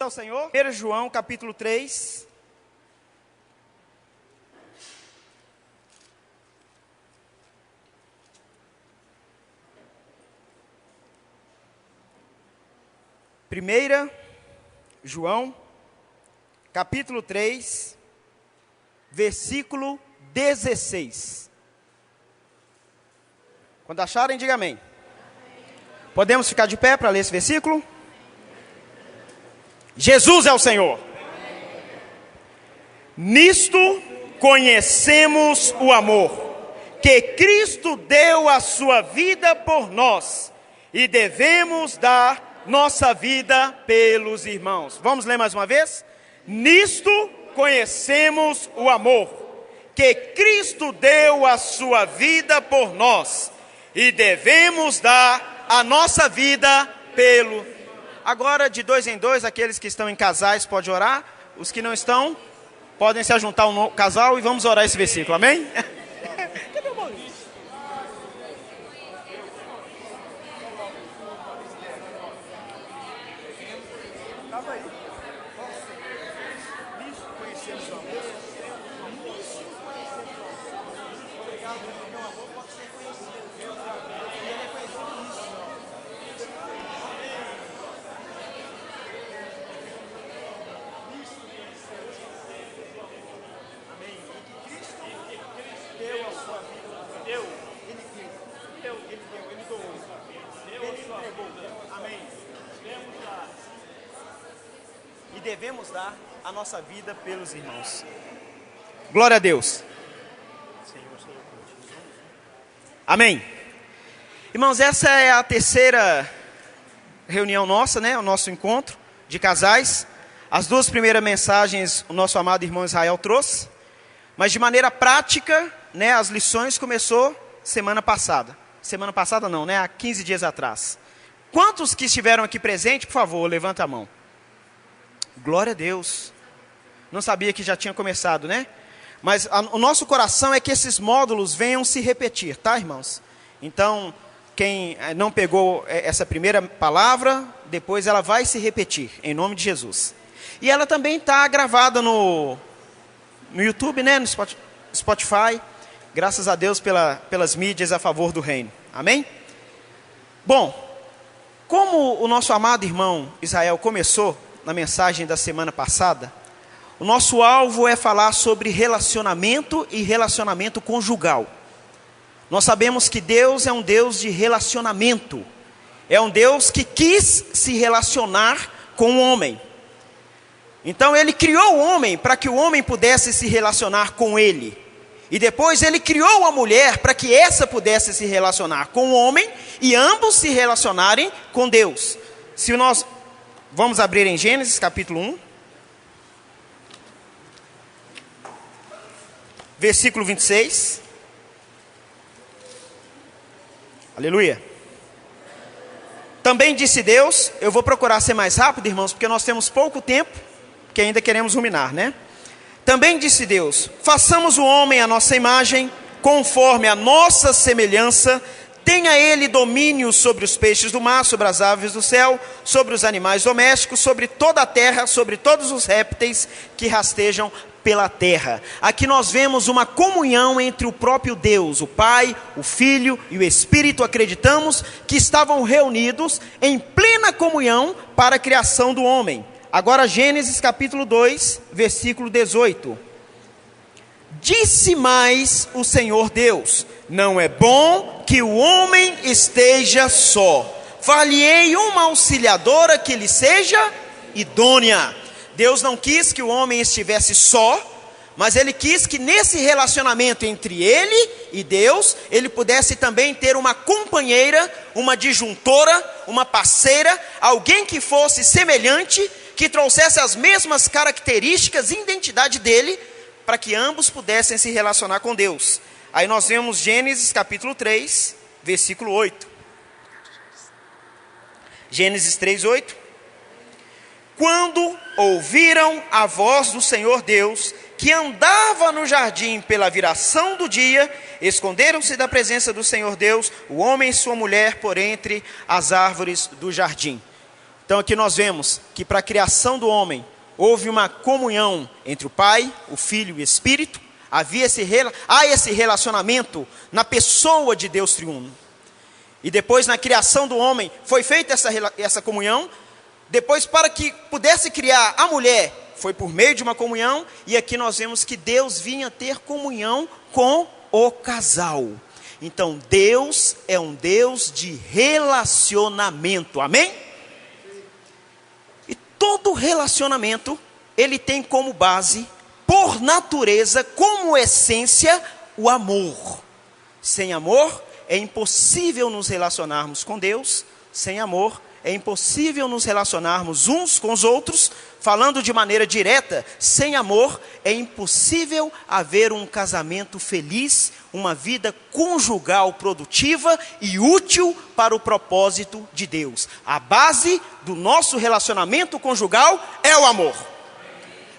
ao Senhor. 1 João capítulo 3. Primeira João capítulo 3, versículo 16. Quando acharem, diga amém. Podemos ficar de pé para ler esse versículo? Jesus é o Senhor. Nisto conhecemos o amor, que Cristo deu a sua vida por nós, e devemos dar nossa vida pelos irmãos. Vamos ler mais uma vez? Nisto conhecemos o amor, que Cristo deu a sua vida por nós, e devemos dar a nossa vida pelo... Agora, de dois em dois, aqueles que estão em casais podem orar, os que não estão, podem se ajuntar ao casal e vamos orar esse versículo, amém? Cadê o Maurício? Estava aí. Nisso conhecemos o amor. Obrigado, meu amor, pode ser conhecido. E ele é conhecido nisso. E devemos dar a nossa vida pelos irmãos. Glória a Deus. Amém. Irmãos, essa é a terceira reunião nossa, né? O nosso encontro de casais. As duas primeiras mensagens o nosso amado irmão Israel trouxe. Mas de maneira prática, né? As lições começou semana passada. Semana passada não, né? Há 15 dias atrás. Quantos que estiveram aqui presentes, por favor, levanta a mão. Glória a Deus. Não sabia que já tinha começado, né? Mas o nosso coração é que esses módulos venham se repetir, tá, irmãos? Então, quem não pegou essa primeira palavra, depois ela vai se repetir, em nome de Jesus. E ela também está gravada no YouTube, né? No Spotify. Graças a Deus pelas mídias a favor do reino. Amém? Bom, como o nosso amado irmão Israel começou na mensagem da semana passada, o nosso alvo é falar sobre relacionamento e relacionamento conjugal. Nós sabemos que Deus é um Deus de relacionamento. É um Deus que quis se relacionar com o homem. Então Ele criou o homem para que o homem pudesse se relacionar com Ele. E depois Ele criou a mulher para que essa pudesse se relacionar com o homem e ambos se relacionarem com Deus. Se nós vamos abrir em Gênesis capítulo 1. Versículo 26. Aleluia. Também disse Deus, eu vou procurar ser mais rápido, irmãos, porque nós temos pouco tempo, que ainda queremos ruminar, né? Também disse Deus, façamos o homem à nossa imagem, conforme a nossa semelhança, tenha ele domínio sobre os peixes do mar, sobre as aves do céu, sobre os animais domésticos, sobre toda a terra, sobre todos os répteis que rastejam pela terra. Aqui nós vemos uma comunhão entre o próprio Deus, o Pai, o Filho e o Espírito. Acreditamos que estavam reunidos em plena comunhão para a criação do homem. Agora Gênesis capítulo 2, versículo 18. Disse mais o Senhor Deus, não é bom que o homem esteja só. Far-lhe-ei uma auxiliadora que lhe seja idônea. Deus não quis que o homem estivesse só, mas Ele quis que nesse relacionamento entre ele e Deus, ele pudesse também ter uma companheira, uma disjuntora, uma parceira, alguém que fosse semelhante, que trouxesse as mesmas características e identidade dele, para que ambos pudessem se relacionar com Deus. Aí nós vemos Gênesis capítulo 3, versículo 8. Gênesis 3, 8. Quando ouviram a voz do Senhor Deus, que andava no jardim pela viração do dia, esconderam-se da presença do Senhor Deus, o homem e sua mulher, por entre as árvores do jardim. Então aqui nós vemos que para a criação do homem, houve uma comunhão entre o Pai, o Filho e o Espírito. Há esse relacionamento na pessoa de Deus triuno. E depois na criação do homem, foi feita essa comunhão. Depois, para que pudesse criar a mulher, foi por meio de uma comunhão. E aqui nós vemos que Deus vinha ter comunhão com o casal. Então Deus é um Deus de relacionamento, amém? E todo relacionamento, ele tem como base, por natureza, como essência, o amor. Sem amor, é impossível nos relacionarmos com Deus. Sem amor, é impossível nos relacionarmos uns com os outros. Falando de maneira direta, sem amor, é impossível haver um casamento feliz, uma vida conjugal produtiva e útil para o propósito de Deus. A base do nosso relacionamento conjugal é o amor.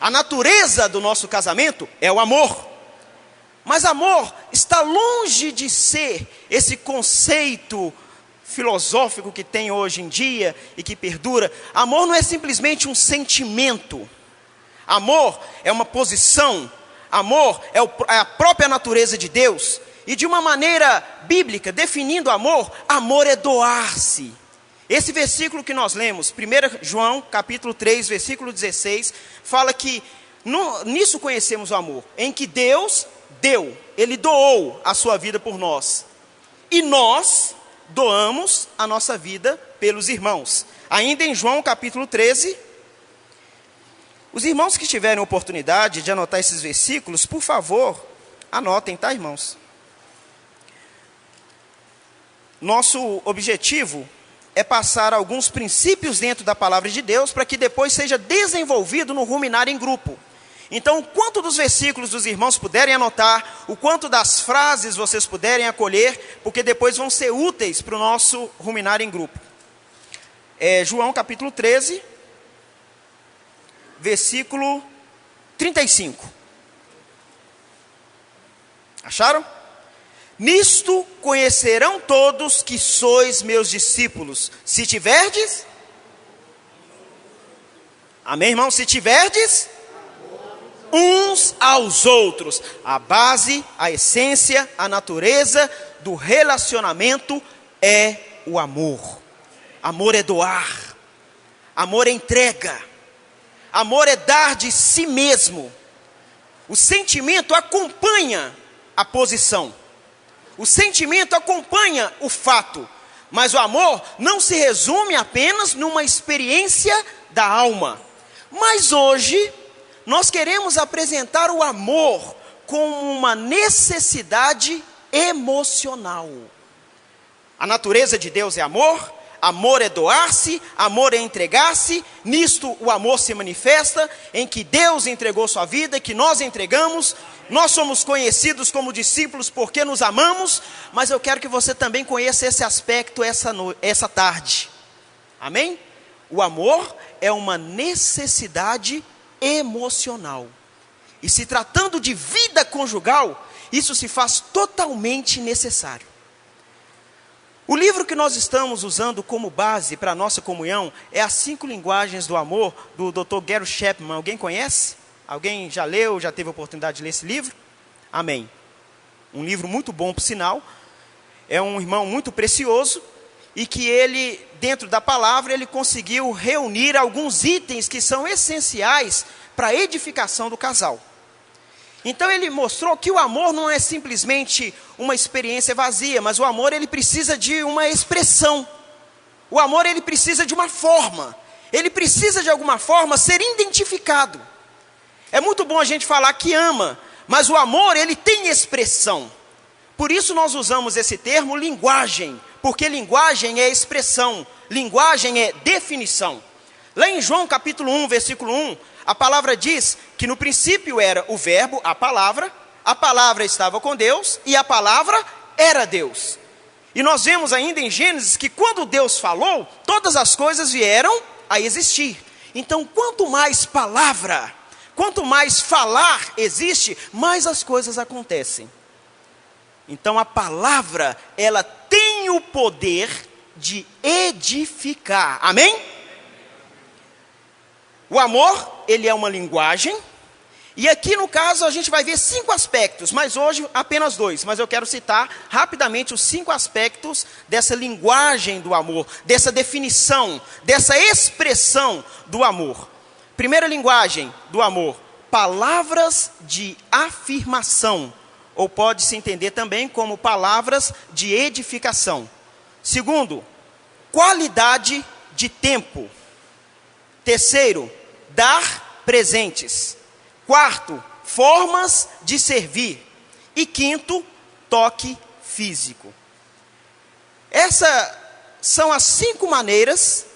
A natureza do nosso casamento é o amor. Mas amor está longe de ser esse conceito filosófico que tem hoje em dia e que perdura. Amor não é simplesmente um sentimento. Amor é uma posição. Amor é a própria natureza de Deus. E de uma maneira bíblica, definindo amor, amor é doar-se. Esse versículo que nós lemos, 1 João capítulo 3, versículo 16, fala que nisso conhecemos o amor, em que Deus deu, Ele doou a sua vida por nós. E nós doamos a nossa vida pelos irmãos. Ainda em João capítulo 13, os irmãos que tiverem oportunidade de anotar esses versículos, por favor, anotem, tá, irmãos? Nosso objetivo é passar alguns princípios dentro da palavra de Deus, para que depois seja desenvolvido no ruminar em grupo. Então, o quanto dos versículos dos irmãos puderem anotar, o quanto das frases vocês puderem acolher, porque depois vão ser úteis para o nosso ruminar em grupo. João capítulo 13, versículo 35. Acharam? Nisto conhecerão todos que sois meus discípulos, se tiverdes... Amém, irmão? Se tiverdes... uns aos outros. A base, a essência, a natureza do relacionamento é o amor. Amor é doar. Amor é entrega. Amor é dar de si mesmo. O sentimento acompanha a posição. O sentimento acompanha o fato. Mas o amor não se resume apenas numa experiência da alma. Mas hoje nós queremos apresentar o amor como uma necessidade emocional. A natureza de Deus é amor, amor é doar-se, amor é entregar-se. Nisto o amor se manifesta, em que Deus entregou sua vida, que nós entregamos. Nós somos conhecidos como discípulos porque nos amamos, mas eu quero que você também conheça esse aspecto essa tarde. Amém? O amor é uma necessidade emocional. E se tratando de vida conjugal, isso se faz totalmente necessário. O livro que nós estamos usando como base para a nossa comunhão é As 5 Linguagens do Amor, do Dr. Gary Chapman. Alguém conhece? Alguém já leu, já teve a oportunidade de ler esse livro? Amém. Um livro muito bom, por sinal. É um irmão muito precioso e que ele, dentro da palavra, ele conseguiu reunir alguns itens que são essenciais para a edificação do casal. Então ele mostrou que o amor não é simplesmente uma experiência vazia, mas o amor ele precisa de uma expressão. O amor ele precisa de uma forma. Ele precisa de alguma forma ser identificado. É muito bom a gente falar que ama, mas o amor ele tem expressão. Por isso nós usamos esse termo linguagem, porque linguagem é expressão, linguagem é definição. Lá em João capítulo 1, versículo 1, a palavra diz que no princípio era o verbo, a palavra estava com Deus e a palavra era Deus. E nós vemos ainda em Gênesis que quando Deus falou, todas as coisas vieram a existir. Então quanto mais palavra, quanto mais falar existe, mais as coisas acontecem. Então a palavra, ela tem o poder de edificar. Amém? O amor, ele é uma linguagem. E aqui no caso a gente vai ver 5 aspectos, mas hoje apenas 2. Mas eu quero citar rapidamente os 5 aspectos dessa linguagem do amor, dessa definição, dessa expressão do amor. Primeira linguagem do amor, palavras de afirmação, ou pode-se entender também como palavras de edificação. Segundo, qualidade de tempo. Terceiro, dar presentes. Quarto, formas de servir. E quinto, toque físico. Essas são as 5 maneiras,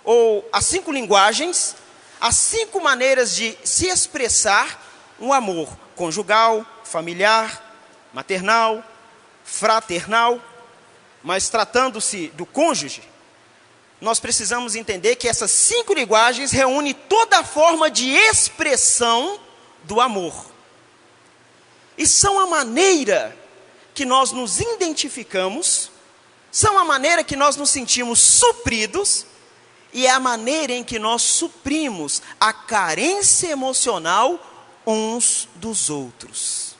ou as 5 linguagens, as 5 maneiras de se expressar um amor conjugal, familiar, maternal, fraternal. Mas tratando-se do cônjuge, nós precisamos entender que essas 5 linguagens reúnem toda a forma de expressão do amor. E são a maneira que nós nos identificamos, são a maneira que nós nos sentimos supridos, e é a maneira em que nós suprimos a carência emocional uns dos outros.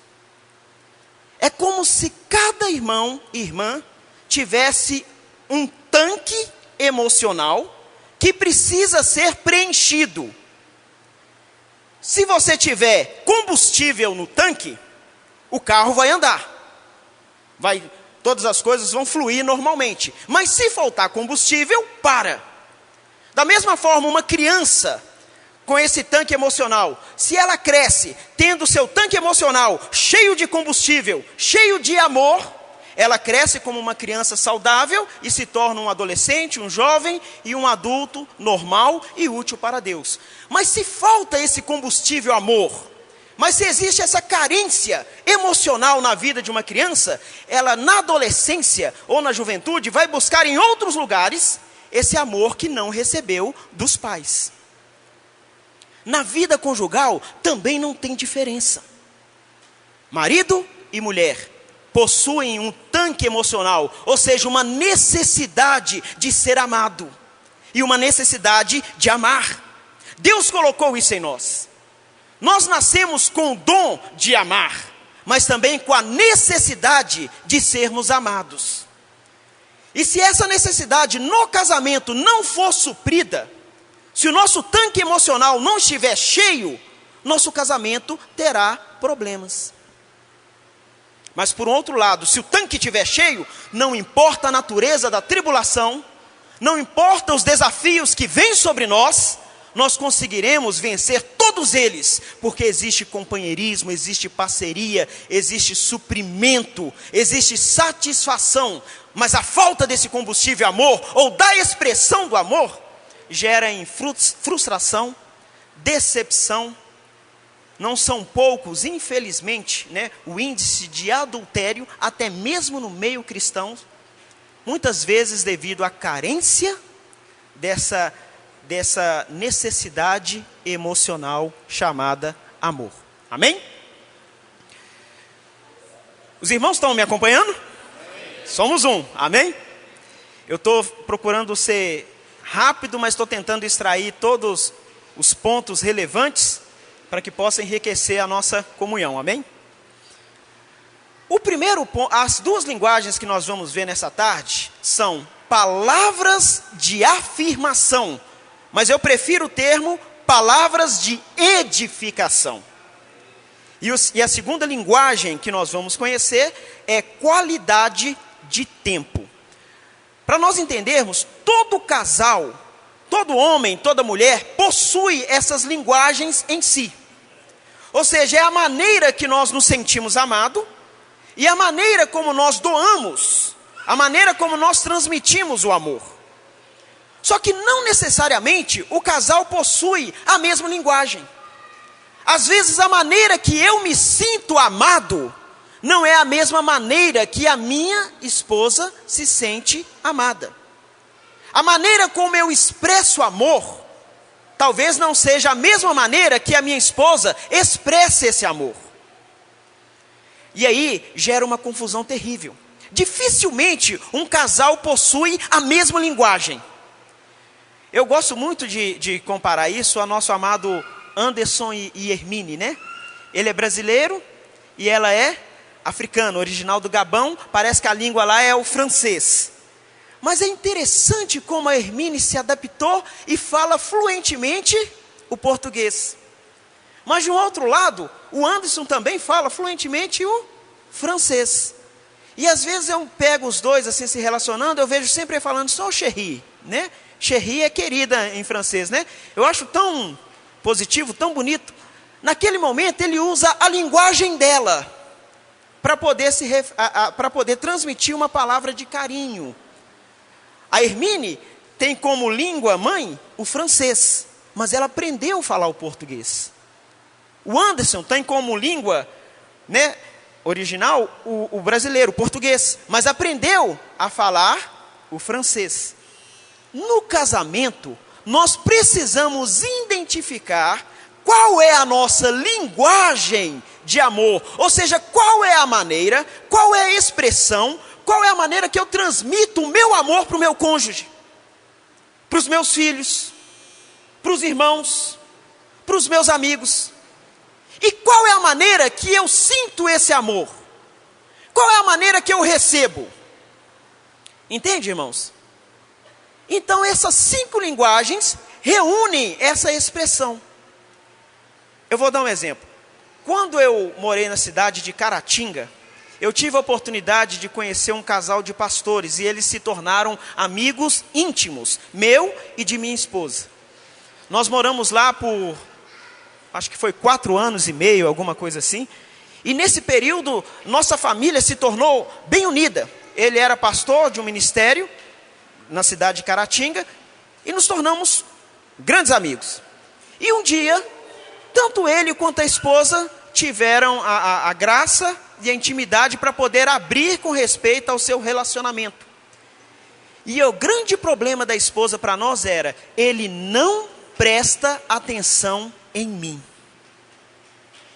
É como se cada irmão e irmã tivesse um tanque emocional que precisa ser preenchido. Se você tiver combustível no tanque, o carro vai andar. Todas as coisas vão fluir normalmente. Mas se faltar combustível, para. Da mesma forma, uma criança com esse tanque emocional, se ela cresce tendo seu tanque emocional cheio de combustível, cheio de amor, ela cresce como uma criança saudável e se torna um adolescente, um jovem e um adulto normal e útil para Deus. Mas se falta esse combustível amor, mas se existe essa carência emocional na vida de uma criança, ela na adolescência ou na juventude vai buscar em outros lugares esse amor que não recebeu dos pais. Na vida conjugal também não tem diferença. Marido e mulher possuem um tanque emocional, ou seja, uma necessidade de ser amado e uma necessidade de amar. Deus colocou isso em nós. Nós nascemos com o dom de amar, mas também com a necessidade de sermos amados. E se essa necessidade no casamento não for suprida, se o nosso tanque emocional não estiver cheio, nosso casamento terá problemas. Mas por outro lado, se o tanque estiver cheio, não importa a natureza da tribulação, não importa os desafios que vêm sobre nós, nós conseguiremos vencer todos eles, porque existe companheirismo, existe parceria, existe suprimento, existe satisfação. Mas a falta desse combustível amor, ou da expressão do amor, gera em frustração, decepção. Não são poucos, infelizmente, o índice de adultério, até mesmo no meio cristão, muitas vezes devido à carência dessa necessidade emocional chamada amor. Amém? Os irmãos estão me acompanhando? Somos um, amém? Eu estou procurando ser rápido, mas estou tentando extrair todos os pontos relevantes para que possa enriquecer a nossa comunhão, amém? O primeiro ponto, as 2 linguagens que nós vamos ver nessa tarde são palavras de afirmação, mas eu prefiro o termo palavras de edificação. E a segunda linguagem que nós vamos conhecer é qualidade de tempo. Para nós entendermos, todo casal, todo homem, toda mulher possui essas linguagens em si. Ou seja, é a maneira que nós nos sentimos amados e a maneira como nós doamos, a maneira como nós transmitimos o amor. Só que não necessariamente o casal possui a mesma linguagem. Às vezes a maneira que eu me sinto amado não é a mesma maneira que a minha esposa se sente amada. A maneira como eu expresso amor, talvez não seja a mesma maneira que a minha esposa expressa esse amor. E aí gera uma confusão terrível. Dificilmente um casal possui a mesma linguagem. Eu gosto muito de comparar isso ao nosso amado Anderson e Hermine, né? Ele é brasileiro e ela é africana, original do Gabão. Parece que a língua lá é o francês. Mas é interessante como a Hermine se adaptou e fala fluentemente o português. Mas de um outro lado, o Anderson também fala fluentemente o francês. E às vezes eu pego os dois assim se relacionando, eu vejo sempre falando só o chérie, né? Chérie é querida em francês, né? Eu acho tão positivo, tão bonito. Naquele momento ele usa a linguagem dela para poder transmitir uma palavra de carinho. A Hermine tem como língua mãe o francês, mas ela aprendeu a falar o português. O Anderson tem como língua, né, original o brasileiro, o português, mas aprendeu a falar o francês. No casamento, nós precisamos identificar qual é a nossa linguagem de amor, ou seja, qual é a maneira, qual é a expressão, qual é a maneira que eu transmito o meu amor para o meu cônjuge, para os meus filhos, para os irmãos, para os meus amigos. E qual é a maneira que eu sinto esse amor? Qual é a maneira que eu recebo? Entende, irmãos? Então essas 5 linguagens reúnem essa expressão. Eu vou dar um exemplo. Quando eu morei na cidade de Caratinga, eu tive a oportunidade de conhecer um casal de pastores, e eles se tornaram amigos íntimos, meu e de minha esposa. Nós moramos lá por, acho que foi 4 anos e meio, alguma coisa assim, e nesse período, nossa família se tornou bem unida. Ele era pastor de um ministério na cidade de Caratinga, e nos tornamos grandes amigos. E um dia, tanto ele quanto a esposa tiveram a graça e a intimidade para poder abrir com respeito ao seu relacionamento. E o grande problema da esposa para nós era, ele não presta atenção em mim.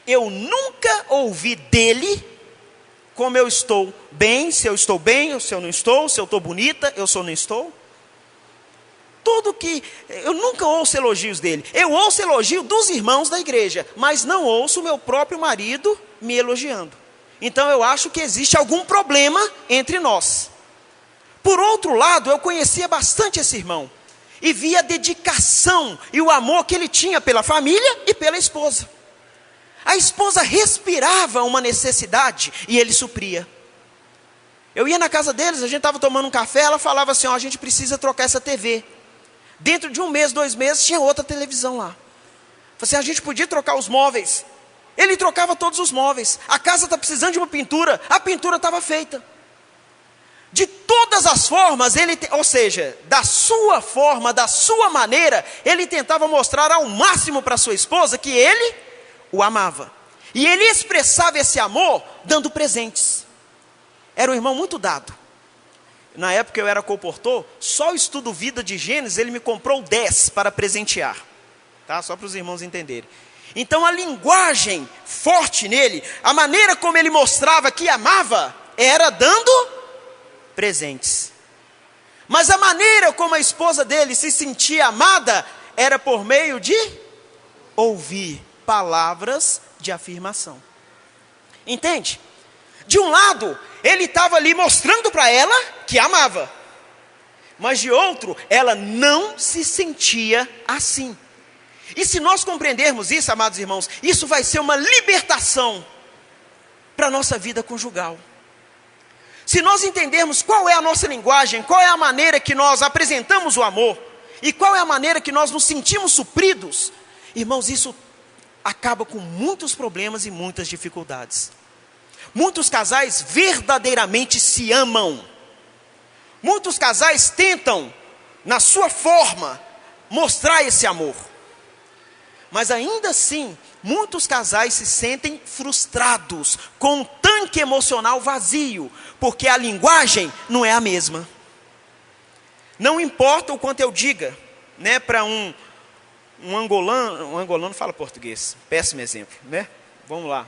Eu nunca ouvi dele como eu estou bem, se eu estou bem, ou se eu não estou, se eu estou bonita, eu sou não estou. Tudo que, eu nunca ouço elogios dele. Eu ouço elogio dos irmãos da igreja, mas não ouço o meu próprio marido me elogiando. Então eu acho que existe algum problema entre nós. Por outro lado, eu conhecia bastante esse irmão, e via a dedicação e o amor que ele tinha pela família e pela esposa. A esposa respirava uma necessidade e ele supria. Eu ia na casa deles, a gente estava tomando um café, ela falava assim, ó, a gente precisa trocar essa TV. Dentro de 1 mês, 2 meses, tinha outra televisão lá. Falei assim, a gente podia trocar os móveis. Ele trocava todos os móveis. A casa está precisando de uma pintura, a pintura estava feita. De todas as formas, ou seja, da sua forma, da sua maneira, ele tentava mostrar ao máximo para sua esposa que ele o amava. E ele expressava esse amor dando presentes. Era um irmão muito dado. Na época eu era comportor, só o estudo vida de Gênesis, ele me comprou 10 para presentear. Tá? Só para os irmãos entenderem. Então a linguagem forte nele, a maneira como ele mostrava que amava, era dando presentes. Mas a maneira como a esposa dele se sentia amada, era por meio de ouvir palavras de afirmação. Entende? De um lado, ele estava ali mostrando para ela que amava. Mas de outro, ela não se sentia assim. E se nós compreendermos isso, amados irmãos, isso vai ser uma libertação para a nossa vida conjugal. Se nós entendermos qual é a nossa linguagem, qual é a maneira que nós apresentamos o amor, e qual é a maneira que nós nos sentimos supridos, irmãos, isso acaba com muitos problemas e muitas dificuldades. Muitos casais verdadeiramente se amam. Muitos casais tentam, na sua forma, mostrar esse amor. Mas ainda assim, muitos casais se sentem frustrados, com um tanque emocional vazio, porque a linguagem não é a mesma. Não importa o quanto eu diga, né, para um angolano fala português, péssimo exemplo, né? Vamos lá.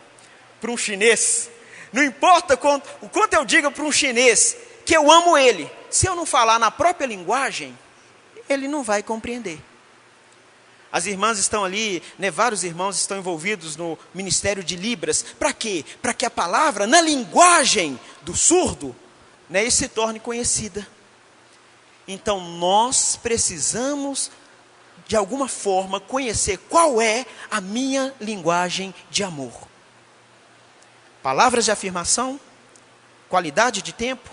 Para um chinês, não importa o quanto eu diga para um chinês que eu amo ele, se eu não falar na própria linguagem, ele não vai compreender. As irmãs estão ali, né, vários irmãos estão envolvidos no ministério de Libras. Para quê? Para que a palavra, na linguagem do surdo, né, se torne conhecida. Então, nós precisamos, de alguma forma, conhecer qual é a minha linguagem de amor. Palavras de afirmação, qualidade de tempo,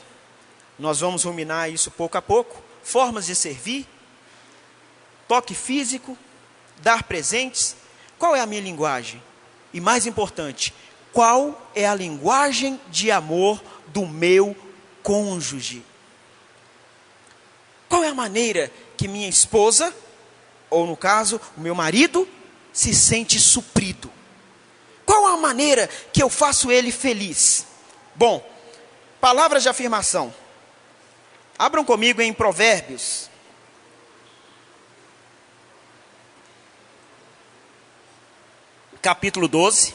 nós vamos ruminar isso pouco a pouco. Formas de servir, toque físico, dar presentes. Qual é a minha linguagem? E mais importante, qual é a linguagem de amor do meu cônjuge? Qual é a maneira que minha esposa, ou no caso, o meu marido, se sente suprido? Qual é a maneira que eu faço ele feliz? Bom, palavras de afirmação. Abram comigo em Provérbios. Capítulo 12.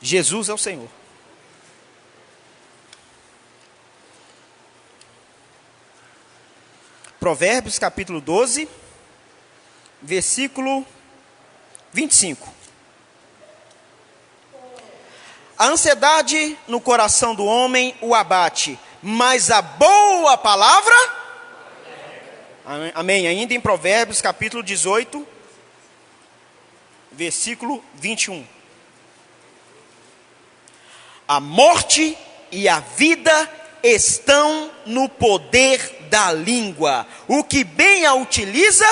Jesus é o Senhor. Provérbios capítulo 12, versículo 25. A ansiedade no coração do homem o abate, mas a boa palavra... Amém. Ainda em Provérbios capítulo 18, versículo 21. A morte e a vida estão no poder da língua. O que bem a utiliza,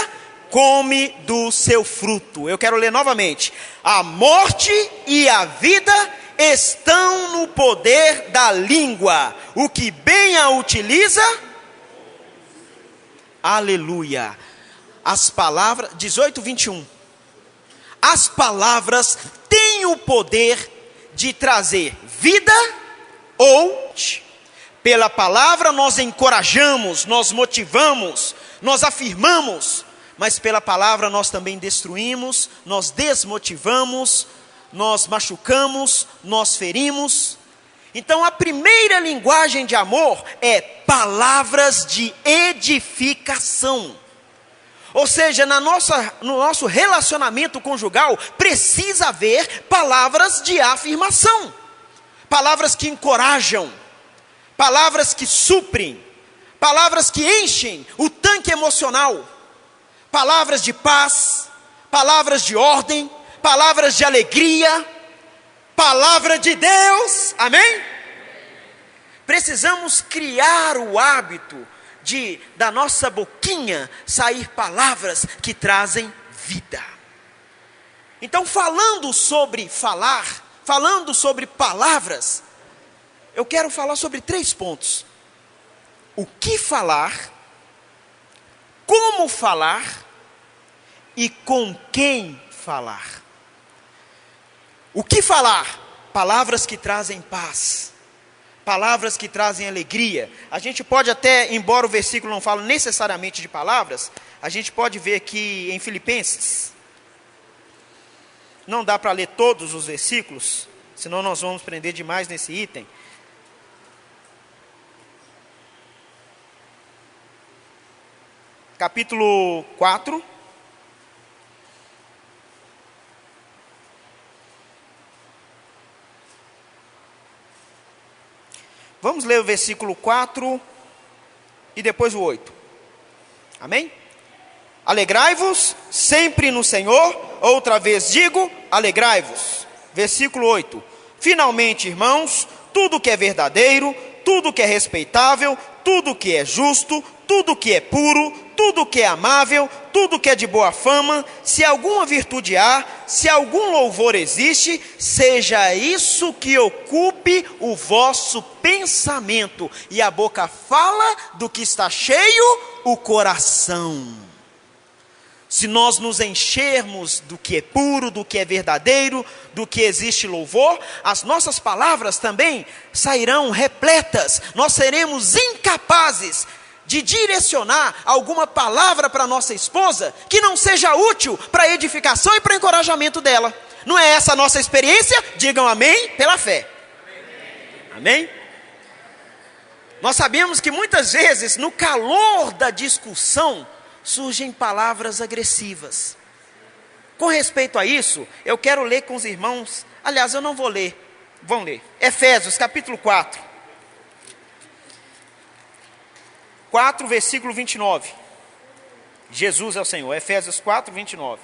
come do seu fruto. Eu quero ler novamente. A morte e a vida estão no poder da língua. O que bem a utiliza, aleluia. As palavras, 18, 21. As palavras têm o poder de trazer vida ou... Pela palavra nós encorajamos, nós motivamos, nós afirmamos, mas pela palavra nós também destruímos, nós desmotivamos, nós machucamos, nós ferimos. Então a primeira linguagem de amor é palavras de edificação. Ou seja, no nosso relacionamento conjugal precisa haver palavras de afirmação, palavras que encorajam, palavras que suprem, palavras que enchem o tanque emocional, palavras de paz, palavras de ordem, palavras de alegria, palavra de Deus, amém? Precisamos criar o hábito da nossa boquinha sair palavras que trazem vida. Então, falando sobre falar, falando sobre palavras, eu quero falar sobre 3 pontos. O que falar, como falar e com quem falar. O que falar? Palavras que trazem paz, palavras que trazem alegria. A gente pode até, embora o versículo não fale necessariamente de palavras, a gente pode ver aqui em Filipenses. Não dá para ler todos os versículos, senão nós vamos prender demais nesse item. Capítulo 4. Vamos ler o versículo 4 e depois o 8. Amém? Alegrai-vos sempre no Senhor. Outra vez digo, alegrai-vos. Versículo 8. Finalmente, irmãos, tudo que é verdadeiro, tudo que é respeitável, tudo que é justo, tudo que é puro, tudo que é amável, tudo que é de boa fama, se alguma virtude há, se algum louvor existe, seja isso que ocupe o vosso pensamento. E a boca fala do que está cheio o coração. Se nós nos enchermos do que é puro, do que é verdadeiro, do que existe louvor, as nossas palavras também sairão repletas. Nós seremos incapazes de direcionar alguma palavra para nossa esposa que não seja útil para a edificação e para o encorajamento dela. Não é essa a nossa experiência? Digam amém pela fé. Amém? Nós sabemos que muitas vezes, no calor da discussão, surgem palavras agressivas. Com respeito a isso, eu quero ler com os irmãos, aliás, eu não vou ler, vão ler. Efésios, capítulo 4. 4, versículo 29. Jesus é o Senhor, Efésios 4, 29.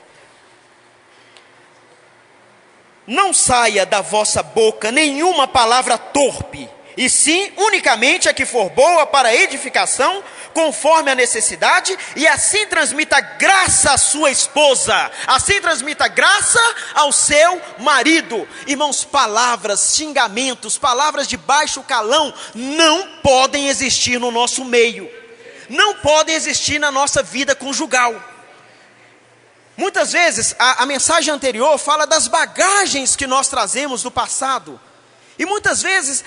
Não saia da vossa boca nenhuma palavra torpe, e sim unicamente a que for boa para edificação, conforme a necessidade, e assim transmita graça à sua esposa, assim transmita graça ao seu marido. Irmãos, palavras, xingamentos, palavras de baixo calão não podem existir no nosso meio, não podem existir na nossa vida conjugal. Muitas vezes a mensagem anterior fala das bagagens que nós trazemos do passado, e muitas vezes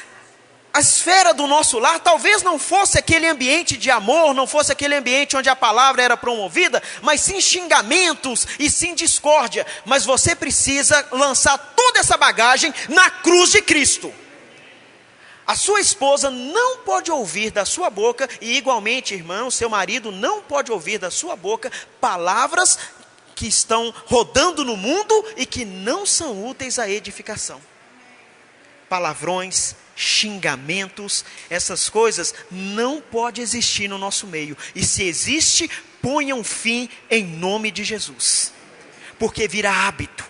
a esfera do nosso lar talvez não fosse aquele ambiente de amor, não fosse aquele ambiente onde a palavra era promovida, mas sim xingamentos e sim discórdia. Mas você precisa lançar toda essa bagagem na cruz de Cristo. A sua esposa não pode ouvir da sua boca, e igualmente, irmão, seu marido não pode ouvir da sua boca palavras que estão rodando no mundo e que não são úteis à edificação. Palavrões, xingamentos, essas coisas não podem existir no nosso meio. E se existe, ponha um fim em nome de Jesus. Porque vira hábito.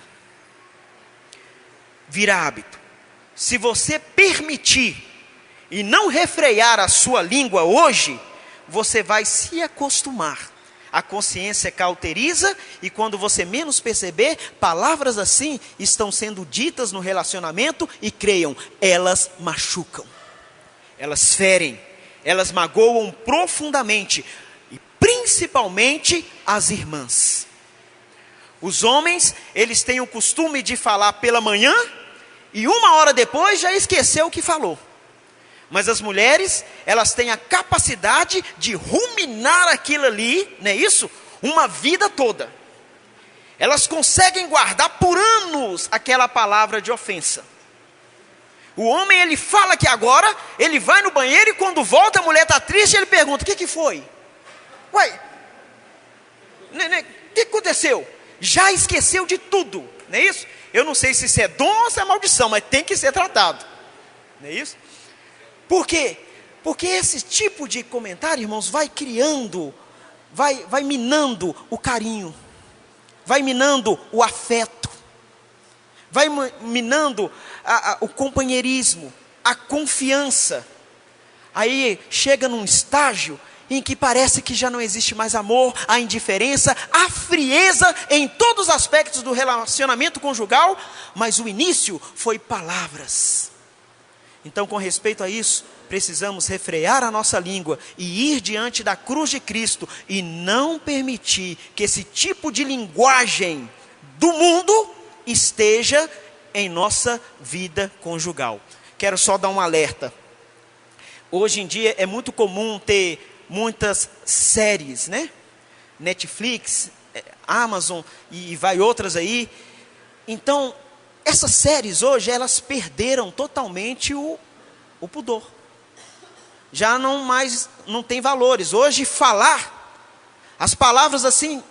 Vira hábito. Se você permitir e não refrear a sua língua hoje, você vai se acostumar. A consciência cauteriza, e quando você menos perceber, palavras assim estão sendo ditas no relacionamento, e creiam, elas machucam, elas ferem, elas magoam profundamente, e principalmente as irmãs. Os homens, eles têm o costume de falar pela manhã, e 1 hora depois já esqueceu o que falou. Mas as mulheres, elas têm a capacidade de ruminar aquilo ali, não é isso? Uma vida toda. Elas conseguem guardar por anos aquela palavra de ofensa. O homem, ele fala que agora, ele vai no banheiro e quando volta a mulher está triste, ele pergunta, o que foi? Uai, o que aconteceu? Já esqueceu de tudo, não é isso? Eu não sei se isso é dom ou se é maldição, mas tem que ser tratado, não é isso? Por quê? Porque esse tipo de comentário, irmãos, vai criando, vai minando o carinho, vai minando o afeto, vai minando o companheirismo, a confiança. Aí chega num estágio em que parece que já não existe mais amor, a indiferença, a frieza em todos os aspectos do relacionamento conjugal, mas o início foi palavras. Então, com respeito a isso, precisamos refrear a nossa língua e ir diante da cruz de Cristo e não permitir que esse tipo de linguagem do mundo esteja em nossa vida conjugal. Quero só dar um alerta. Hoje em dia é muito comum ter muitas séries, né? Netflix, Amazon e vai outras aí. Então, essas séries hoje, elas perderam totalmente o pudor. Já não tem valores. Hoje falar, as palavras assim,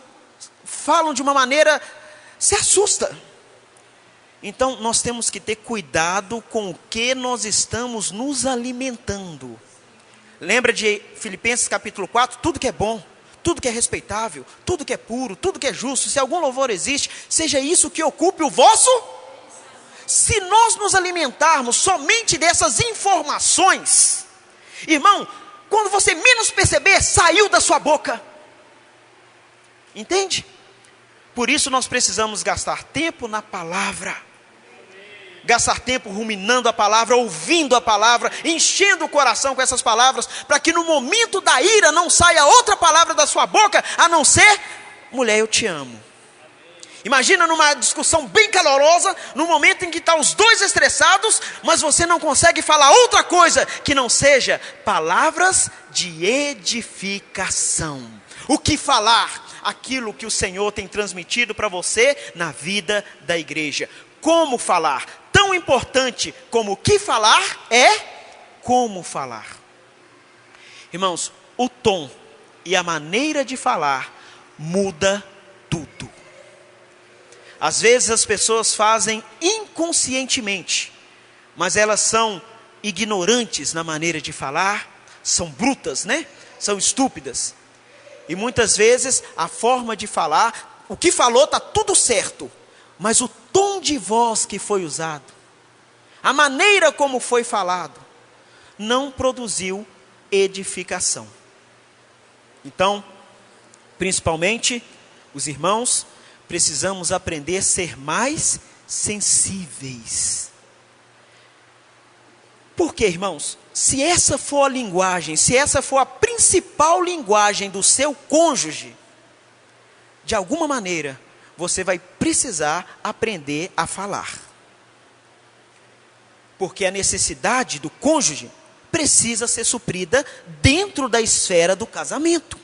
falam de uma maneira, se assusta. Então nós temos que ter cuidado com o que nós estamos nos alimentando. Lembra de Filipenses capítulo 4? Tudo que é bom, tudo que é respeitável, tudo que é puro, tudo que é justo, se algum louvor existe, seja isso que ocupe o vosso. Se nós nos alimentarmos somente dessas informações, irmão, quando você menos perceber, saiu da sua boca. Entende? Por isso nós precisamos gastar tempo na palavra. Gastar tempo ruminando a palavra, ouvindo a palavra, enchendo o coração com essas palavras, para que no momento da ira não saia outra palavra da sua boca, a não ser, mulher, eu te amo. Imagina numa discussão bem calorosa, no momento em que estão os dois estressados, mas você não consegue falar outra coisa que não seja palavras de edificação. O que falar? Aquilo que o Senhor tem transmitido para você na vida da igreja. Como falar? Tão importante como o que falar é como falar. Irmãos, o tom e a maneira de falar muda tudo. Às vezes as pessoas fazem inconscientemente, mas elas são ignorantes na maneira de falar, são brutas, né? São estúpidas. E muitas vezes a forma de falar, o que falou está tudo certo, mas o tom de voz que foi usado, a maneira como foi falado, não produziu edificação. Então, principalmente, os irmãos, precisamos aprender a ser mais sensíveis. Por quê, irmãos? Se essa for a linguagem, se essa for a principal linguagem do seu cônjuge, de alguma maneira, você vai precisar aprender a falar. Porque a necessidade do cônjuge precisa ser suprida dentro da esfera do casamento.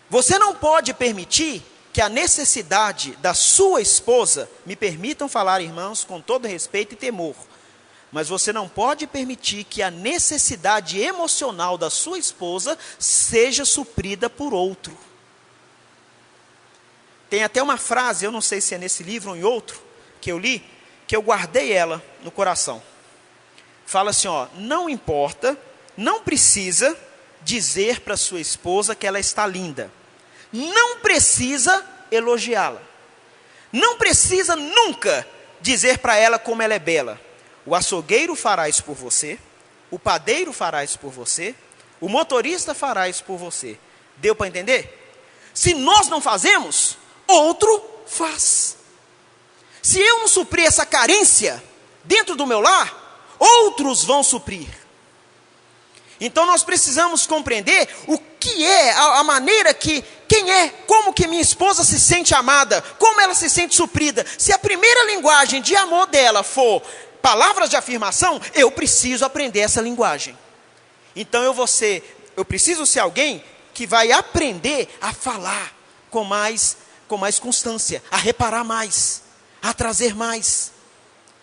Você não pode permitir que a necessidade da sua esposa, me permitam falar, irmãos, com todo respeito e temor, mas você não pode permitir que a necessidade emocional da sua esposa seja suprida por outro. Tem até uma frase, eu não sei se é nesse livro ou em outro, que eu li, que eu guardei ela no coração. Fala assim, não importa, não precisa dizer para sua esposa que ela está linda. Não precisa elogiá-la. Não precisa nunca dizer para ela como ela é bela. O açougueiro fará isso por você, o padeiro fará isso por você, o motorista fará isso por você. Deu para entender? Se nós não fazemos, outro faz. Se eu não suprir essa carência dentro do meu lar, outros vão suprir. Então nós precisamos compreender o que é a maneira que, como que minha esposa se sente amada, como ela se sente suprida. Se a primeira linguagem de amor dela for palavras de afirmação, eu preciso aprender essa linguagem. Então eu preciso ser alguém que vai aprender a falar com mais constância, a reparar mais, a trazer mais.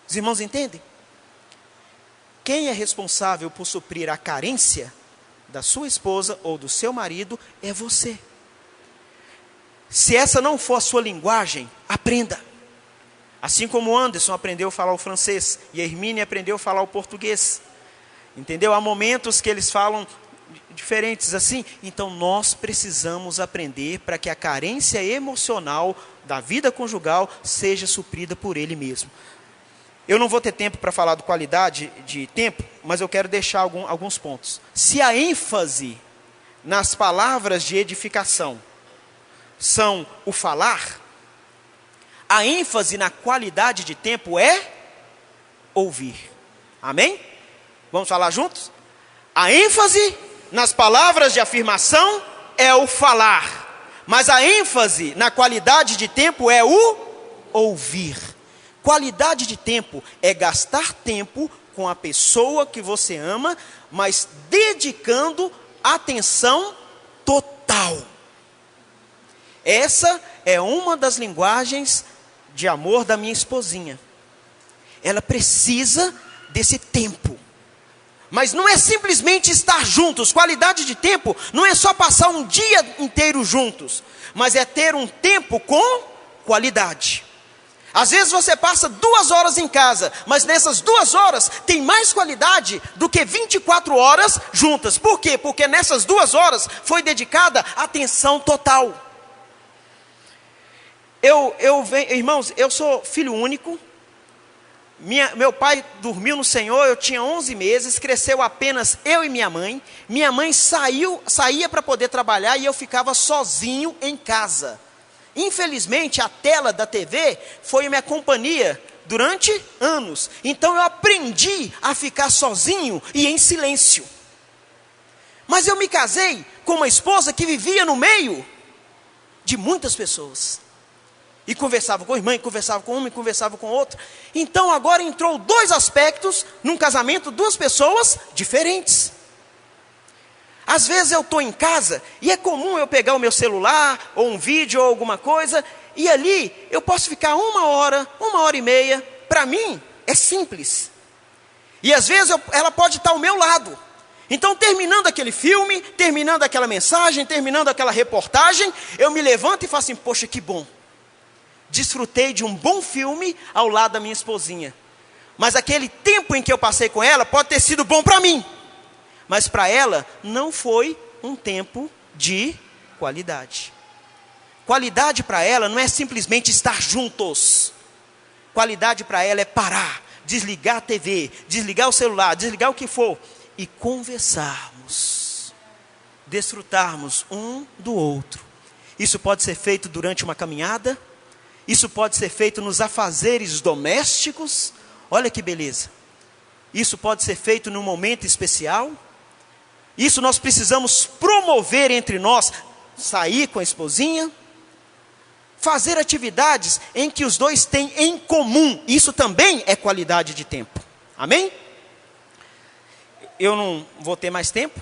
Os irmãos entendem? Quem é responsável por suprir a carência da sua esposa ou do seu marido é você. Se essa não for a sua linguagem, aprenda. Assim como o Anderson aprendeu a falar o francês e a Hermínia aprendeu a falar o português. Entendeu? Há momentos que eles falam diferentes assim. Então nós precisamos aprender para que a carência emocional da vida conjugal seja suprida por ele mesmo. Eu não vou ter tempo para falar de qualidade de tempo, mas eu quero deixar alguns pontos. Se a ênfase nas palavras de edificação são o falar, a ênfase na qualidade de tempo é ouvir. Amém? Vamos falar juntos? A ênfase nas palavras de afirmação é o falar, mas a ênfase na qualidade de tempo é o ouvir. Qualidade de tempo é gastar tempo com a pessoa que você ama, mas dedicando atenção total. Essa é uma das linguagens de amor da minha esposinha. Ela precisa desse tempo. Mas não é simplesmente estar juntos. Qualidade de tempo não é só passar um dia inteiro juntos, mas é ter um tempo com qualidade. Às vezes você passa 2 horas em casa, mas nessas 2 horas tem mais qualidade do que 24 horas juntas. Por quê? Porque nessas 2 horas foi dedicada atenção total. Irmãos, eu sou filho único. Meu pai dormiu no Senhor, eu tinha 11 meses, cresceu apenas eu e minha mãe. Minha mãe saía para poder trabalhar e eu ficava sozinho em casa. Infelizmente, a tela da TV foi minha companhia durante anos. Então eu aprendi a ficar sozinho e em silêncio. Mas eu me casei com uma esposa que vivia no meio de muitas pessoas. E conversava com a irmã, e conversava com uma, e conversava com outra. Então agora entrou 2 aspectos num casamento, 2 pessoas diferentes. Às vezes eu estou em casa e é comum eu pegar o meu celular, ou um vídeo, ou alguma coisa, e ali eu posso ficar 1 hora, 1h30, para mim é simples. E às vezes ela pode estar ao meu lado. Então, terminando aquele filme, terminando aquela mensagem, terminando aquela reportagem, eu me levanto e falo assim, poxa, que bom. Desfrutei de um bom filme ao lado da minha esposinha. Mas aquele tempo em que eu passei com ela pode ter sido bom para mim. Mas para ela não foi um tempo de qualidade. Qualidade para ela não é simplesmente estar juntos. Qualidade para ela é parar, desligar a TV, desligar o celular, desligar o que for e conversarmos, desfrutarmos um do outro. Isso pode ser feito durante uma caminhada, isso pode ser feito nos afazeres domésticos. Olha que beleza. Isso pode ser feito num momento especial. Isso nós precisamos promover entre nós, sair com a esposinha, fazer atividades em que os dois têm em comum. Isso também é qualidade de tempo. Amém? Eu não vou ter mais tempo.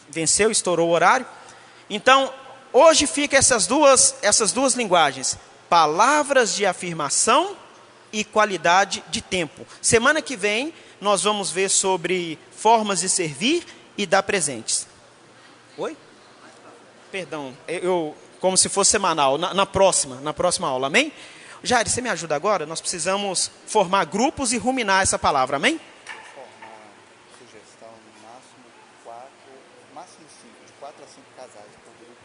Venceu, estourou o horário. Então, hoje fica essas duas linguagens. Palavras de afirmação e qualidade de tempo. Semana que vem, nós vamos ver sobre formas de servir e dar presentes. Oi? Perdão, como se fosse semanal, na próxima aula, amém? Jair, você me ajuda agora? Nós precisamos formar grupos e ruminar essa palavra, amém? Formar sugestão, no máximo 5, de 4 a 5 casais por grupo,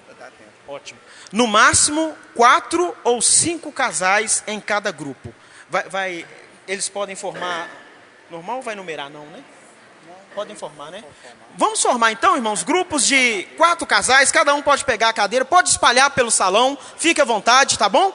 para dar tempo. Ótimo. No máximo 4 ou 5 casais em cada grupo. Eles podem formar normal ou vai numerar? Não, né? Podem formar, né? Vamos formar então, irmãos, grupos de 4 casais, cada um pode pegar a cadeira, pode espalhar pelo salão, fique à vontade, tá bom?